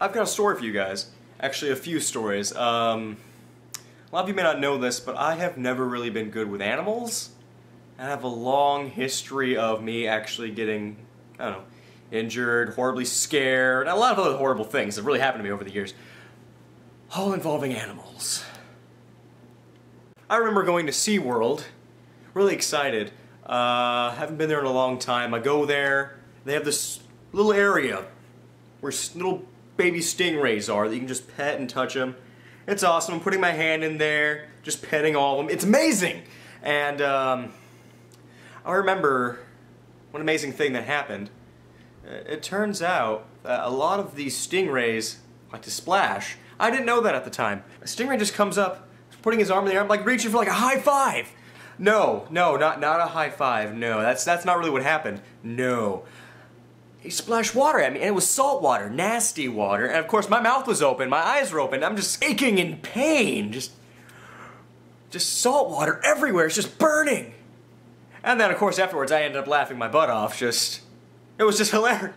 I've got a story for you guys. Actually, a few stories. A lot of you may not know this, but I have never really been good with animals. I have a long history of me actually getting, I don't know, injured, horribly scared, and a lot of other horrible things that really happened to me over the years. All involving animals. I remember going to SeaWorld, really excited. Haven't been there in a long time. I go there, they have this little area where little baby stingrays are that you can just pet and touch them. It's awesome. I'm putting my hand in there, just petting all of them. It's amazing! And I remember one amazing thing that happened. It turns out that a lot of these stingrays like to splash. I didn't know that at the time. A stingray just comes up, putting his arm in the air, I'm like reaching for like a high five. No, not a high five. No, that's not really what happened. No. He splashed water at me, and it was salt water, nasty water, and of course my mouth was open, my eyes were open, I'm just aching in pain, just salt water everywhere, it's just burning. And then of course afterwards I ended up laughing my butt off, it was just hilarious.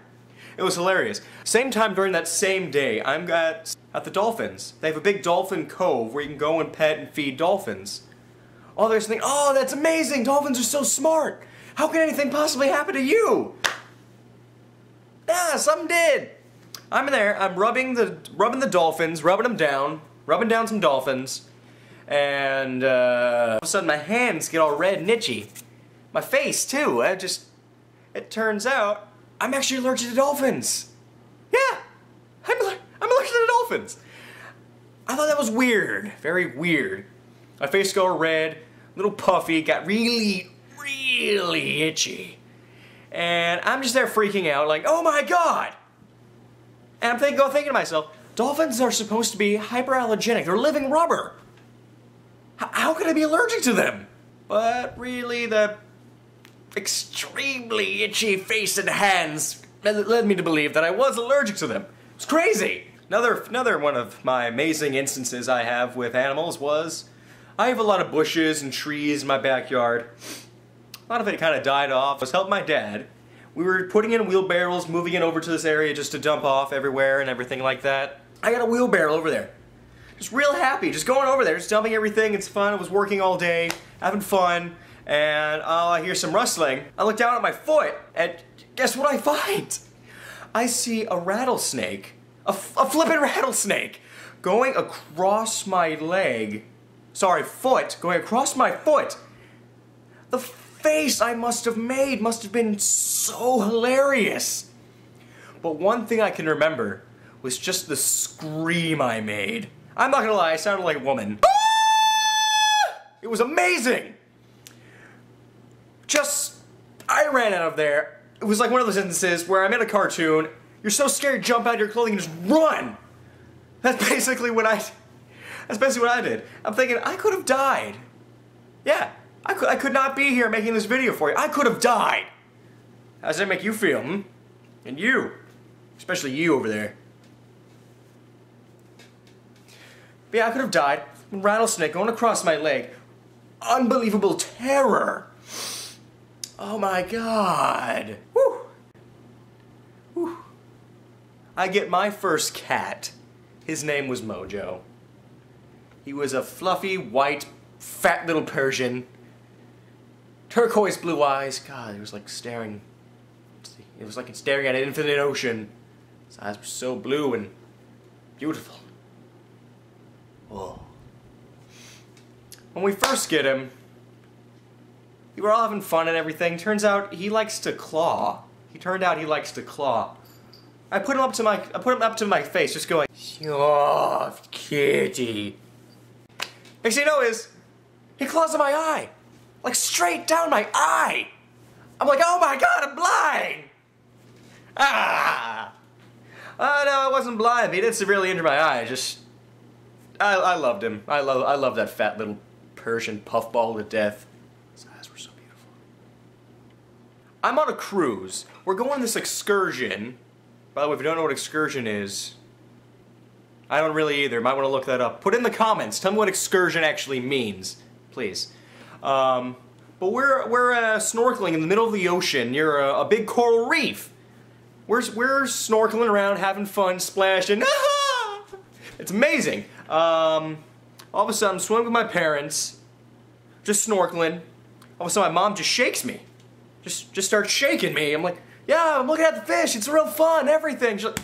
It was hilarious. Same time during that same day, I'm at the dolphins. They have a big dolphin cove where you can go and pet and feed dolphins. All there's thinking, oh, that's amazing, dolphins are so smart. How can anything possibly happen to you? Yeah, something did. I'm in there, I'm rubbing the dolphins, rubbing down some dolphins, and all of a sudden my hands get all red and itchy. My face too, it turns out I'm actually allergic to dolphins. Yeah, I'm allergic to dolphins. I thought that was weird, very weird. My face got red, a little puffy, got really, really itchy. And I'm just there freaking out, like, oh my god! And I'm thinking to myself, dolphins are supposed to be hyperallergenic. They're living rubber. How could I be allergic to them? But really, the extremely itchy face and hands led me to believe that I was allergic to them. It was crazy. Another one of my amazing instances I have with animals was I have a lot of bushes and trees in my backyard. A lot of it kind of died off. I was helping my dad. We were putting in wheelbarrows, moving it over to this area just to dump off everywhere and everything like that. I got a wheelbarrow over there. Just real happy, just going over there, just dumping everything. It's fun. I was working all day, having fun, and I hear some rustling. I look down at my foot, and guess what I find? I see a rattlesnake, a flippin' rattlesnake, going across my leg. Sorry, foot, going across my foot. The face I must have made must have been so hilarious. But one thing I can remember was just the scream I made. I'm not gonna lie, I sounded like a woman. Ah! It was amazing! I ran out of there. It was like one of those instances where I'm in a cartoon, you're so scared, jump out of your clothing and just run! That's basically what I did. I'm thinking, I could have died. Yeah. I could not be here making this video for you. I could have died. How does that make you feel, hmm? And you. Especially you over there. But yeah, I could have died. Rattlesnake going across my leg. Unbelievable terror. Oh my god. Whew. Whew. I get my first cat. His name was Mojo. He was a fluffy, white, fat little Persian. Turquoise blue eyes. God, it was like staring. It was like staring at an infinite ocean. His eyes were so blue and beautiful. Oh. When we first get him, we were all having fun and everything. Turns out he likes to claw. He likes to claw. I put him up to my face, just going, soft kitty. Next thing you know is, he claws in my eye. Like straight down my eye. I'm like, oh my god, I'm blind. Ah. Oh no, I wasn't blind. He didn't severely injure my eye. I loved him. I love that fat little Persian puffball to death. His eyes were so beautiful. I'm on a cruise. We're going on this excursion. By the way, if you don't know what excursion is, I don't really either. Might want to look that up. Put in the comments. Tell me what excursion actually means, please. But we're snorkeling in the middle of the ocean near a big coral reef. we're snorkeling around, having fun, splashing. It's amazing. All of a sudden, I'm swimming with my parents, just snorkeling. All of a sudden, my mom just shakes me. Just starts shaking me. I'm like, yeah, I'm looking at the fish. It's real fun, everything. She's like,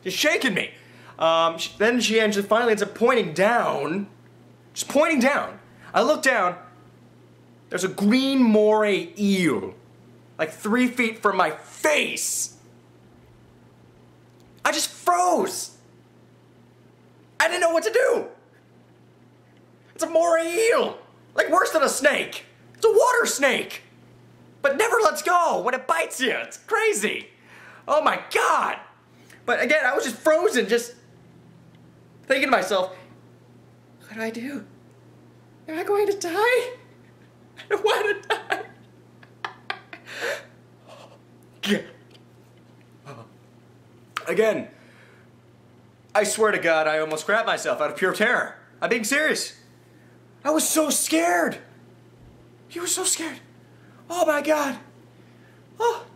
just shaking me. Then she finally ends up pointing down. Just pointing down. I look down. There's a green moray eel. Like 3 feet from my face. I just froze. I didn't know what to do. It's a moray eel. Like worse than a snake. It's a water snake. But never lets go when it bites you. It's crazy. Oh my God. But again, I was just frozen, just thinking to myself, what do I do? Am I going to die? I don't want to die. Again, I swear to God, I almost grabbed myself out of pure terror. I'm being serious. I was so scared. You were so scared. Oh my God. Oh.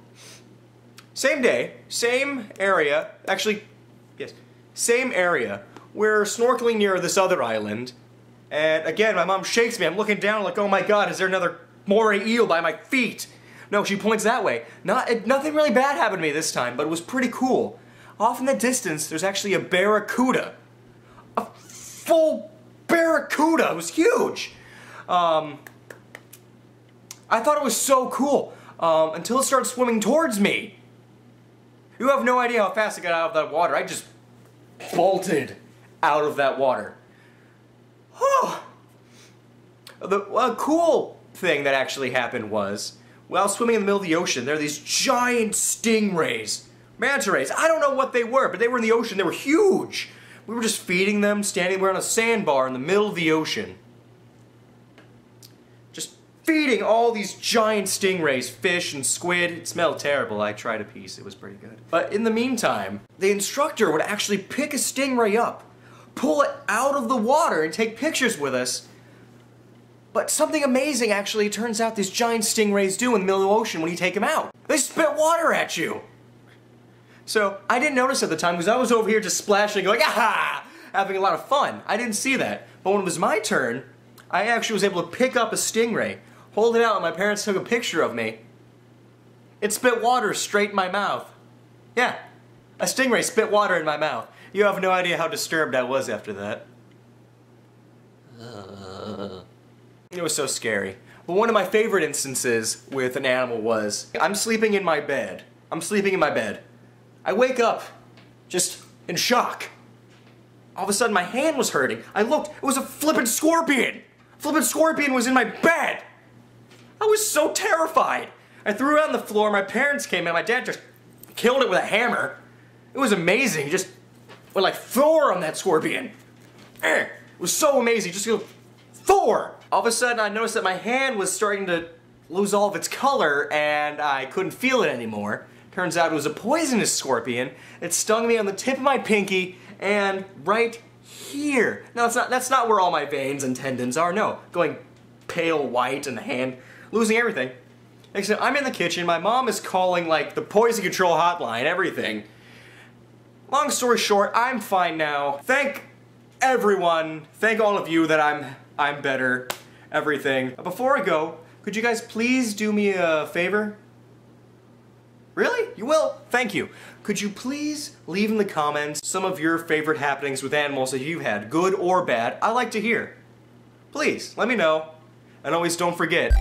Same day, same area, actually, yes, same area. We're snorkeling near this other island, and again, my mom shakes me. I'm looking down like, oh my God, is there another moray eel by my feet? No, she points that way. Nothing really bad happened to me this time, but it was pretty cool. Off in the distance, there's actually a barracuda. A full barracuda. It was huge. I thought it was so cool until it started swimming towards me. You have no idea how fast I got out of that water. I just bolted out of that water. Oh. The cool thing that actually happened was, while swimming in the middle of the ocean, there are these giant stingrays. Manta rays. I don't know what they were, but they were in the ocean. They were huge. We were just feeding them, standing there on a sandbar in the middle of the ocean. Just feeding all these giant stingrays, fish and squid. It smelled terrible. I tried a piece. It was pretty good. But in the meantime, the instructor would actually pick a stingray up, pull it out of the water, and take pictures with us. But something amazing actually turns out these giant stingrays do in the middle of the ocean when you take them out. They spit water at you. So I didn't notice at the time because I was over here just splashing, going, ah, having a lot of fun. I didn't see that. But when it was my turn, I actually was able to pick up a stingray, hold it out, and my parents took a picture of me. It spit water straight in my mouth. Yeah, a stingray spit water in my mouth. You have no idea how disturbed I was after that. It was so scary. But one of my favorite instances with an animal was, I'm sleeping in my bed. I wake up, just in shock. All of a sudden my hand was hurting. I looked, it was a flippin' scorpion! Flippin' scorpion was in my bed! I was so terrified! I threw it on the floor, my parents came in, my dad just killed it with a hammer. It was amazing, he just went like Thor on that scorpion. It was so amazing, just go, Thor! All of a sudden I noticed that my hand was starting to lose all of its color and I couldn't feel it anymore. Turns out it was a poisonous scorpion. It stung me on the tip of my pinky and right here. Now that's not where all my veins and tendons are. No, going pale white and the hand, losing everything. Next thing, I'm in the kitchen. My mom is calling like the poison control hotline, everything. Long story short, I'm fine now. Thank everyone. Thank all of you that I'm better. Everything. Before I go, could you guys please do me a favor? Really? You will? Thank you. Could you please leave in the comments some of your favorite happenings with animals that you've had, good or bad? I like to hear. Please, let me know. And always don't forget,